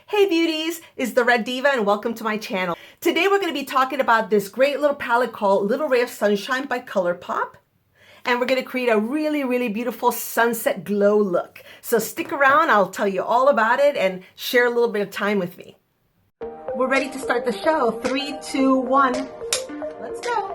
Hey beauties, it's the Red Diva and welcome to my channel. Today we're going to be talking about this great little palette called Little Ray of Sunshine by Colourpop. And we're going to create a really beautiful sunset glow look. So stick around, I'll tell you all about it and share a little bit of time with me. We're ready to start the show. 3, 2, 1, let's go.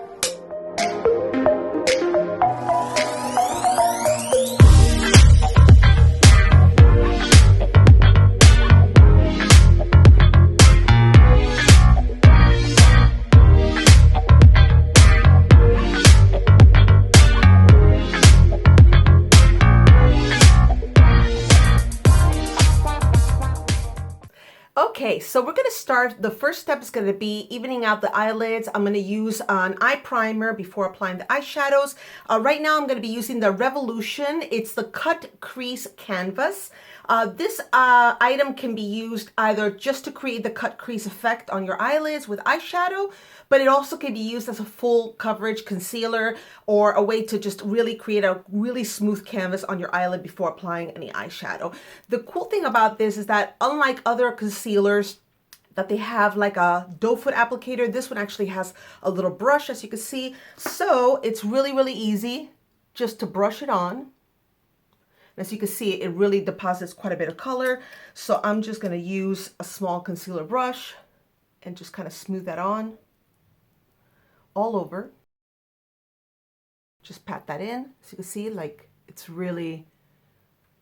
Okay, so we're going to start. The first step is going to be evening out the eyelids. I'm going to use an eye primer before applying the eyeshadows. Right now I'm going to be using the Revolution. It's the Cut Crease Canvas. This item can be used either just to create the cut crease effect on your eyelids with eyeshadow, but it also can be used as a full coverage concealer or a way to just really create a really smooth canvas on your eyelid before applying any eyeshadow. The cool thing about this is that unlike other concealers that they have like a doe foot applicator, this one actually has a little brush, as you can see. So it's really easy just to brush it on. As you can see, it really deposits quite a bit of color. So I'm just going to use a small concealer brush and just kind of smooth that on all over. Just pat that in. So you can see, like, it's really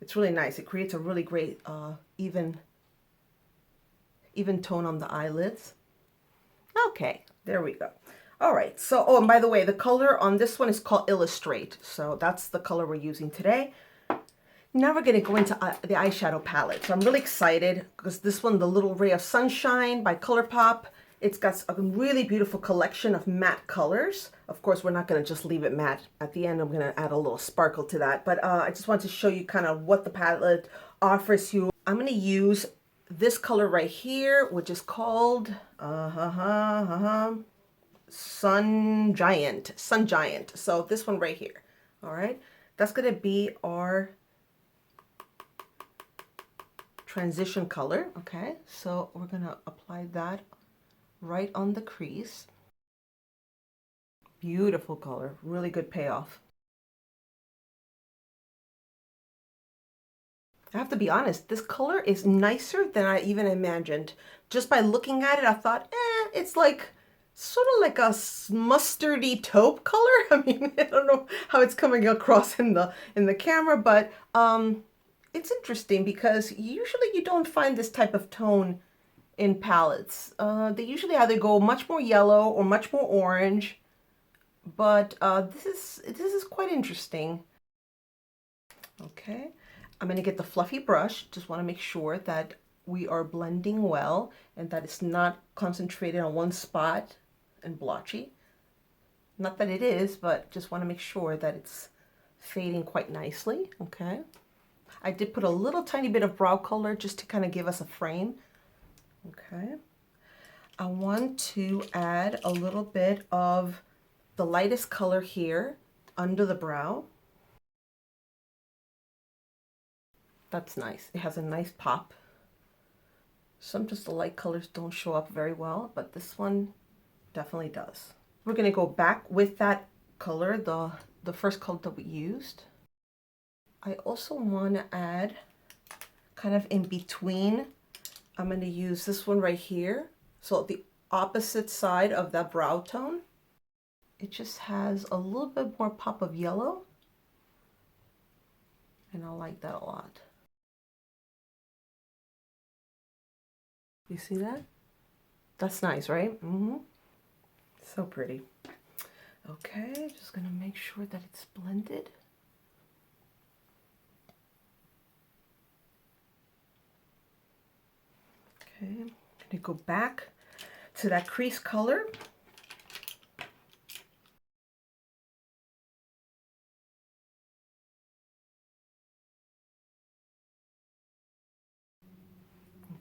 nice. It creates a really great even tone on the eyelids. Okay, there we go. All right, so, oh, and by the way, the color on this one is called Illustrate. So that's the color we're using today. Now we're going to go into the eyeshadow palette. So I'm really excited because this one, the Little Ray of Sunshine by Colourpop, it's got a really beautiful collection of matte colors. Of course, we're not going to just leave it matte. At the end, I'm going to add a little sparkle to that. But I just want to show you kind of what the palette offers you. I'm going to use this color right here, which is called Sun Giant. So this one right here. All right. That's going to be our transition color. Okay, so we're gonna apply that right on the crease. Beautiful color, really good payoff. I have to be honest, this color is nicer than I even imagined. Just by looking at it, I thought, it's like sort of like a mustardy taupe color. I mean, I don't know how it's coming across in the camera, but it's interesting because usually you don't find this type of tone in palettes. They usually either go much more yellow or much more orange, but this is quite interesting. Okay, I'm going to get the fluffy brush. Just want to make sure that we are blending well and that it's not concentrated on one spot and blotchy. Not that it is, but just want to make sure that it's fading quite nicely. Okay. I did put a little tiny bit of brow color just to kind of give us a frame. Okay. I want to add a little bit of the lightest color here under the brow. That's nice. It has a nice pop. Sometimes the light colors don't show up very well, but this one definitely does. We're going to go back with that color, the first color that we used. I also want to add kind of in between. I'm going to use this one right here. So the opposite side of that brow tone. It just has a little bit more pop of yellow. And I like that a lot. You see that? That's nice, right? So pretty. Okay, just going to make sure that it's blended. Okay, I'm going to go back to that crease color.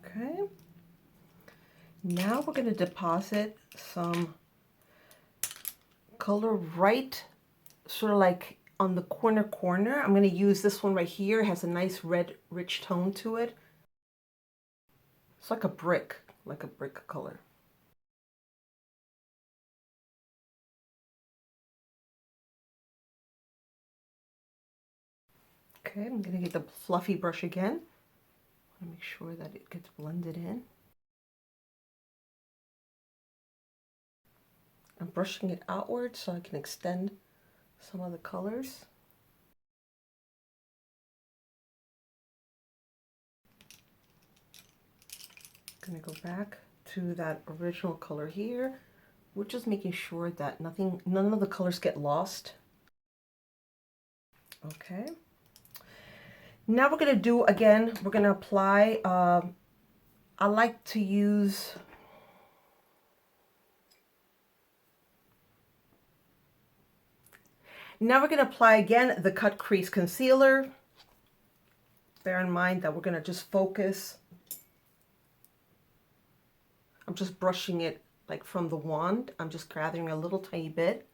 Okay. Now we're going to deposit some color right, sort of like on the corner. I'm going to use this one right here. It has a nice red, rich tone to it. It's like a brick color. Okay, I'm gonna get the fluffy brush again. I want to make sure that it gets blended in. I'm brushing it outward so I can extend some of the colors. I'm gonna go back to that original color here. We're just making sure that none of the colors get lost. Okay. Now we're gonna do, again, we're gonna apply, I like to use, now we're gonna apply again the Cut Crease Concealer. Bear in mind that we're gonna just focus. I'm just brushing it like from the wand. I'm just gathering a little tiny bit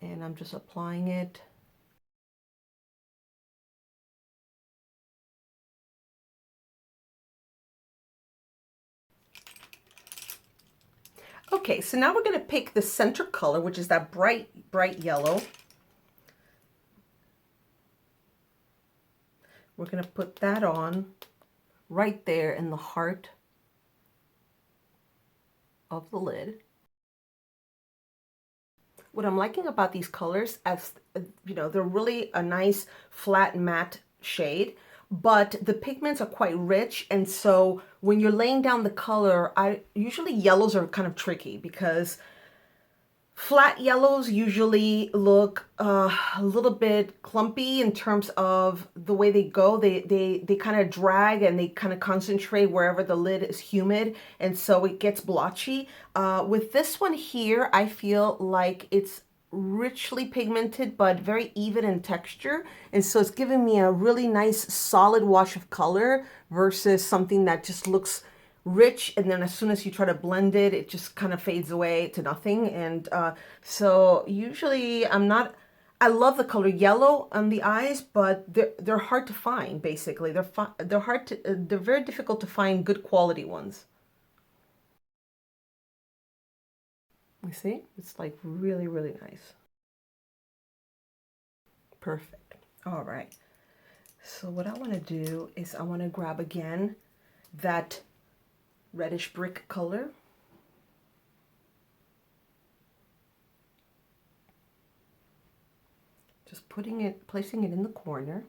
and I'm just applying it. Okay, so now we're going to pick the center color, which is that bright yellow. We're going to put that on right there in the heart of the lid. What I'm liking about these colors, as you know, they're really a nice flat matte shade, but the pigments are quite rich, and so when you're laying down the color, usually yellows are kind of tricky because flat yellows usually look a little bit clumpy in terms of the way they go. They kind of drag and they kind of concentrate wherever the lid is humid, and so it gets blotchy. With this one here, I feel like it's richly pigmented but very even in texture, and so it's giving me a really nice solid wash of color versus something that just looks rich and then as soon as you try to blend it, it just kind of fades away to nothing. And so usually I love the color yellow on the eyes, but they're hard to find. Basically, they're very difficult to find good quality ones. You see, it's like really nice. Perfect. All right. So what I want to do is I want to grab again that reddish brick color. Just placing it in the corner.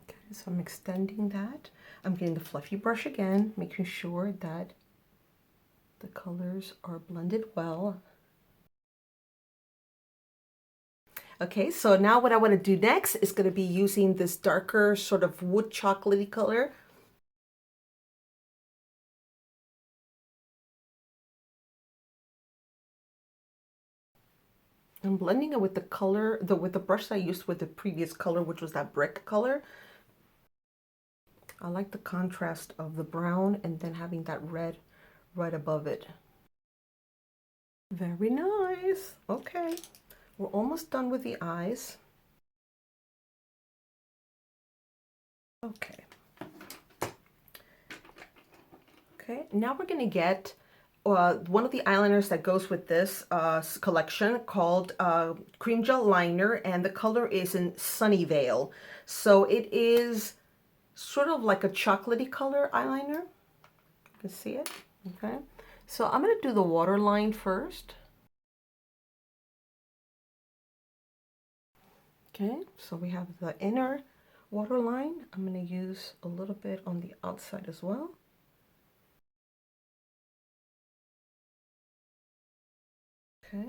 Okay, so I'm extending that. I'm getting the fluffy brush again, making sure that the colors are blended well. Okay, so now what I want to do next is going to be using this darker sort of wood chocolatey color. I'm blending it with the color, with the brush that I used with the previous color, which was that brick color. I like the contrast of the brown and then having that red right above it. Very nice. Okay, we're almost done with the eyes. Okay. Okay, now we're going to get one of the eyeliners that goes with this collection called Cream Gel Liner, and the color is in Sunnyvale. So it is sort of like a chocolatey color eyeliner. You can see it. Okay, so I'm going to do the waterline first. Okay, so we have the inner waterline. I'm going to use a little bit on the outside as well. Okay,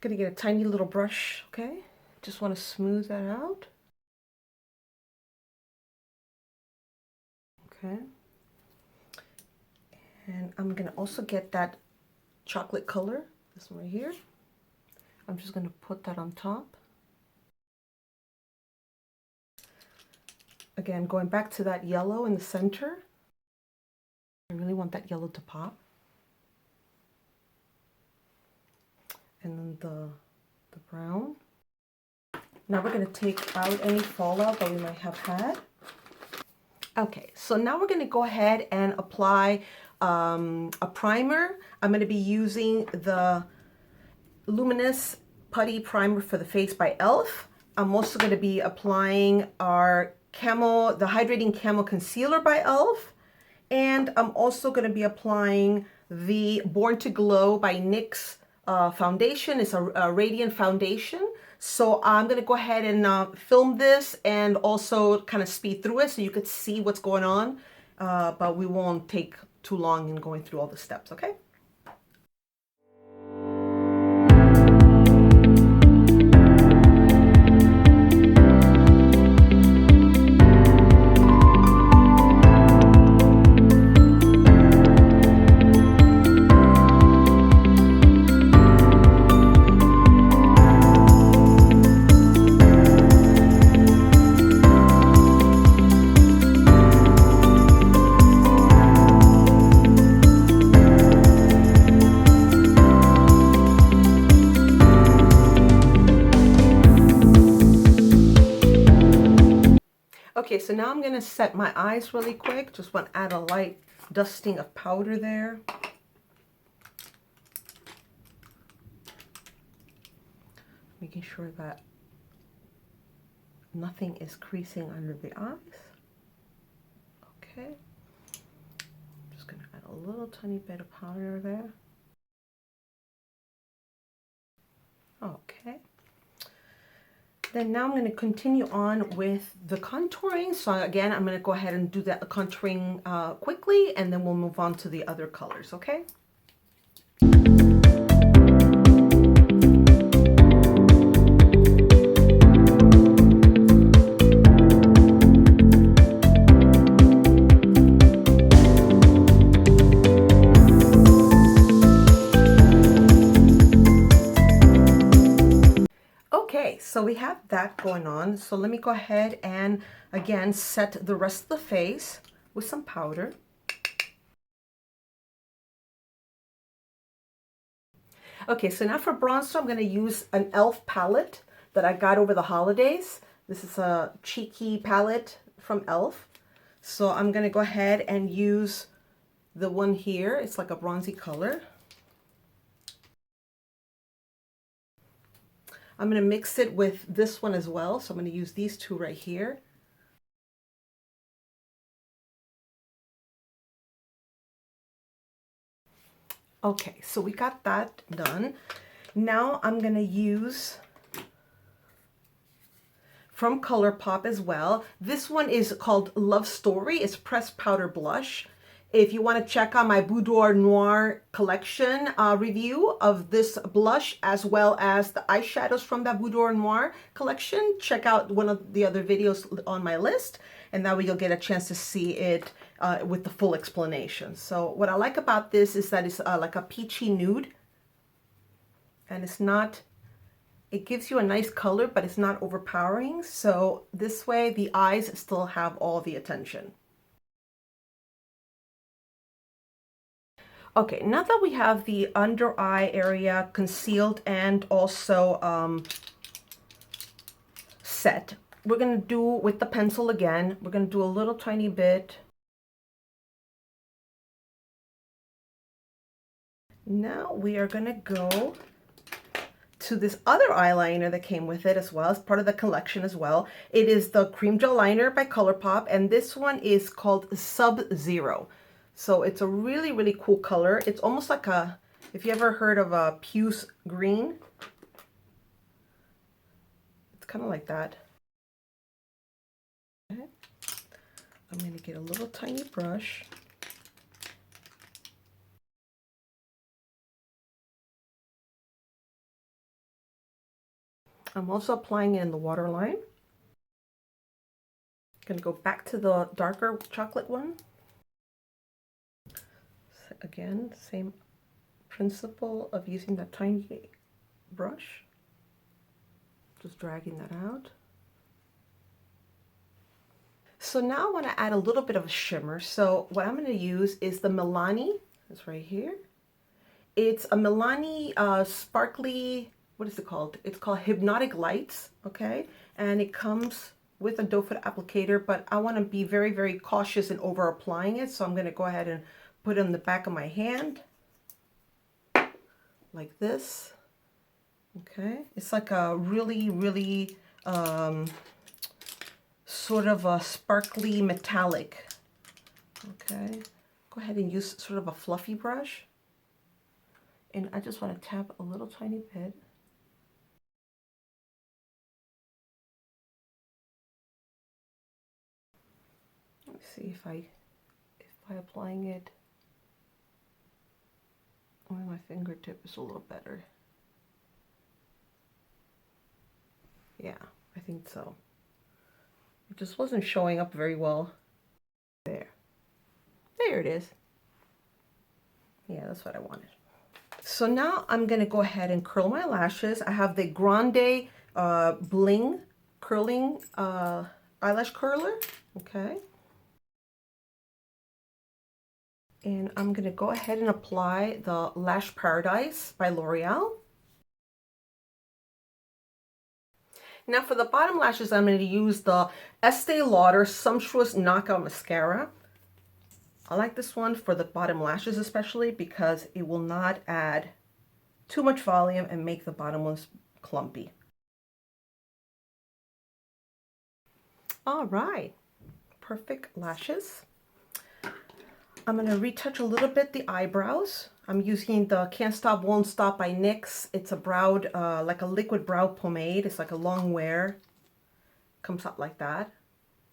gonna get a tiny little brush. Okay, just want to smooth that out. Okay, and I'm gonna also get that chocolate color, this one right here. I'm just gonna put that on top. Again, going back to that yellow in the center. I really want that yellow to pop. And the brown. Now we're going to take out any fallout that we might have had. Okay, so now we're going to go ahead and apply a primer. I'm going to be using the Luminous Putty Primer for the Face by e.l.f. I'm also going to be applying our the Hydrating Camo Concealer by e.l.f. And I'm also going to be applying the Born to Glow by NYX foundation. It's a radiant foundation. So I'm going to go ahead and film this and also kind of speed through it so you could see what's going on. But we won't take too long in going through all the steps, okay? Okay, so now I'm going to set my eyes really quick. Just want to add a light dusting of powder there. Making sure that nothing is creasing under the eyes. Okay. Just going to add a little tiny bit of powder there. Okay. Then now I'm going to continue on with the contouring. So again, I'm going to go ahead and do that contouring quickly, and then we'll move on to the other colors, okay? So we have that going on. So let me go ahead and again set the rest of the face with some powder. Okay, so now for bronzer, I'm going to use an e.l.f. palette that I got over the holidays. This is a cheeky palette from e.l.f. So I'm going to go ahead and use the one here. It's like a bronzy color. I'm going to mix it with this one as well. So I'm going to use these two right here. Okay, so we got that done. Now I'm going to use from Colourpop as well. This one is called Love Story. It's pressed powder blush. If you want to check out my Boudoir Noir collection review of this blush, as well as the eyeshadows from that Boudoir Noir collection, check out one of the other videos on my list, and that way you'll get a chance to see it with the full explanation. So what I like about this is that it's like a peachy nude, and it's not, it gives you a nice color, but it's not overpowering. So this way the eyes still have all the attention. Okay, now that we have the under eye area concealed and also set, we're going to do with the pencil again. We're going to do a little tiny bit. Now we are going to go to this other eyeliner that came with it as well, as part of the collection as well. It is the Cream Gel Liner by Colourpop, and this one is called Sub-Zero. So it's a really, really cool color. It's almost like a, if you ever heard of a puce green, it's kind of like that. Okay. I'm going to get a little tiny brush. I'm also applying it in the waterline. Going to go back to the darker chocolate one. Again, same principle of using that tiny brush, just dragging that out. So now I want to add a little bit of a shimmer. So what I'm going to use is the Milani. It's right here. It's a Milani sparkly, what is it called? It's called Hypnotic Lights, okay? And it comes with a doe foot applicator, but I want to be very, very cautious in over applying it. So I'm going to go ahead and put it on the back of my hand like this. Okay, it's like a really, really sort of a sparkly metallic. Okay, go ahead and use sort of a fluffy brush. And I just want to tap a little tiny bit. Let me see if by applying it on my fingertip is a little better. Yeah, I think so. It just wasn't showing up very well. There it is. Yeah, that's what I wanted. So now I'm gonna go ahead and curl my lashes. I have the Grande Bling curling eyelash curler, okay? And I'm gonna go ahead and apply the Lash Paradise by L'Oreal. Now for the bottom lashes, I'm going to use the Estee Lauder Sumptuous Knockout Mascara. I like this one for the bottom lashes especially because it will not add too much volume and make the bottom ones clumpy. All right, perfect lashes. I'm going to retouch a little bit the eyebrows. I'm using the Can't Stop Won't Stop by NYX. It's a brow, like a liquid brow pomade. It's like a long wear. Comes out like that.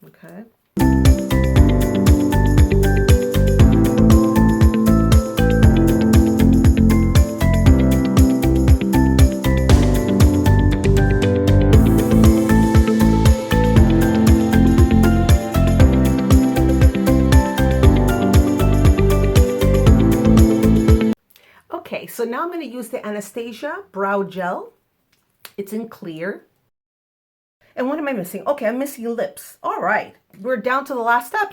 Okay. Okay, so now I'm going to use the Anastasia Brow Gel. It's in clear. And what am I missing? Okay, I'm missing lips. All right, we're down to the last step.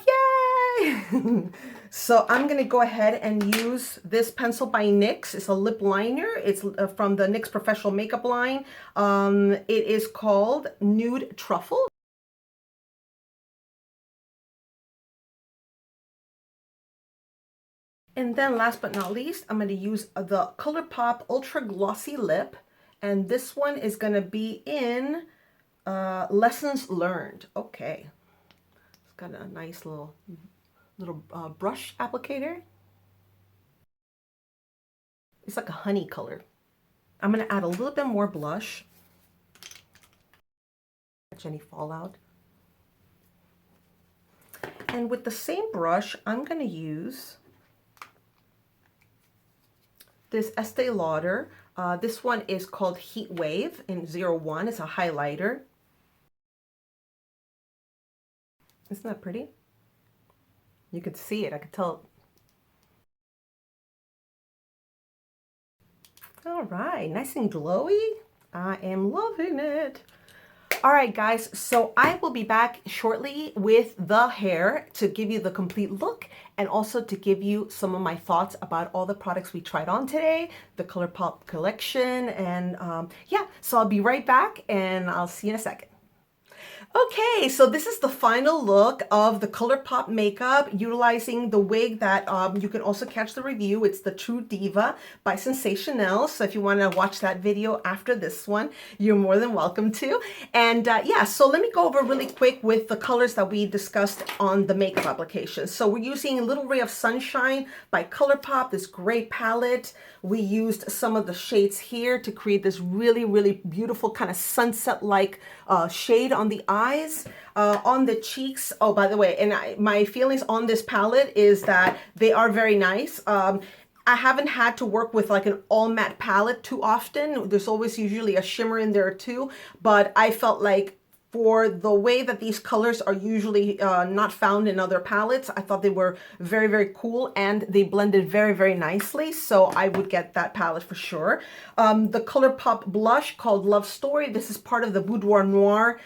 Yay! So I'm going to go ahead and use this pencil by NYX. It's a lip liner. It's from the NYX Professional Makeup line. It is called Nude Truffle. And then last but not least, I'm going to use the Colourpop Ultra Glossy Lip. And this one is going to be in Lessons Learned. Okay. It's got a nice little brush applicator. It's like a honey color. I'm going to add a little bit more blush. Catch any fallout. And with the same brush, I'm going to use this Estee Lauder. This one is called Heat Wave in 01. It's a highlighter. Isn't that pretty? You could see it. I could tell. All right, nice and glowy. I am loving it. All right, guys, so I will be back shortly with the hair to give you the complete look and also to give you some of my thoughts about all the products we tried on today, the Colourpop collection, and yeah, so I'll be right back and I'll see you in a second. Okay, so this is the final look of the Colourpop makeup utilizing the wig that you can also catch the review. It's the True Diva by Sensationelle. So if you want to watch that video after this one, you're more than welcome to. And yeah, so let me go over really quick with the colors that we discussed on the makeup application. So we're using Little Ray of Sunshine by Colourpop, this gray palette. We used some of the shades here to create this really, really beautiful kind of sunset-like shade on the eyes, on the cheeks. Oh, by the way, and my feelings on this palette is that they are very nice. I haven't had to work with like an all matte palette too often. There's always usually a shimmer in there too, but I felt like for the way that these colors are usually not found in other palettes. I thought they were very, very cool, and they blended very, very nicely. So I would get that palette for sure. The Colourpop blush called Love Story. This is part of the Boudoir Noir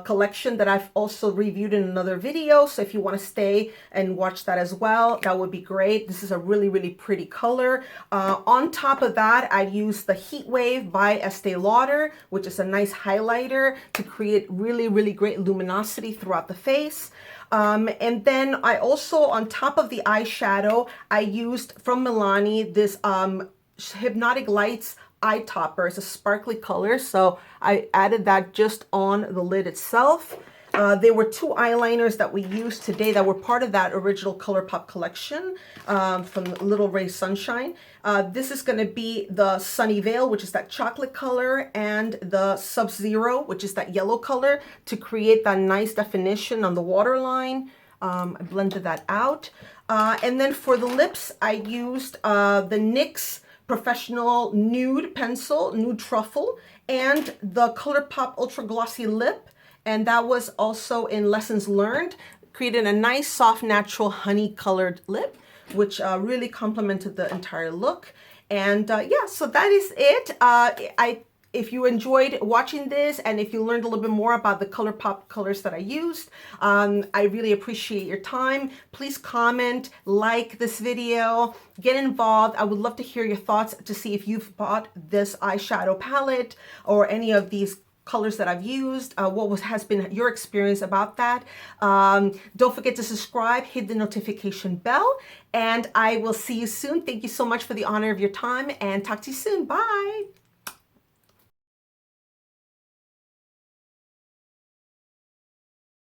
collection that I've also reviewed in another video. So if you want to stay and watch that as well, that would be great. This is a really, really pretty color. On top of that, I used the Heat Wave by Estee Lauder, which is a nice highlighter to create really, really great luminosity throughout the face. And then I also, on top of the eyeshadow, I used from Milani this Hypnotic Lights eye topper. It's a sparkly color, so I added that just on the lid itself. There were two eyeliners that we used today that were part of that original Colourpop collection from Little Ray Sunshine. This is going to be the Sunnyvale, which is that chocolate color, and the Sub-Zero, which is that yellow color, to create that nice definition on the waterline. I blended that out. And then for the lips, I used the NYX Professional Nude Pencil, Nude Truffle, and the Colourpop Ultra Glossy Lip. And that was also in Lessons Learned. Created a nice, soft, natural, honey-colored lip, which really complemented the entire look. And yeah, so that is it. If you enjoyed watching this, and if you learned a little bit more about the Colourpop colors that I used, I really appreciate your time. Please comment, like this video, get involved. I would love to hear your thoughts to see if you've bought this eyeshadow palette or any of these colors that I've used. What has been your experience about that? Don't forget to subscribe, hit the notification bell, and I will see you soon. Thank you so much for the honor of your time, and talk to you soon. Bye.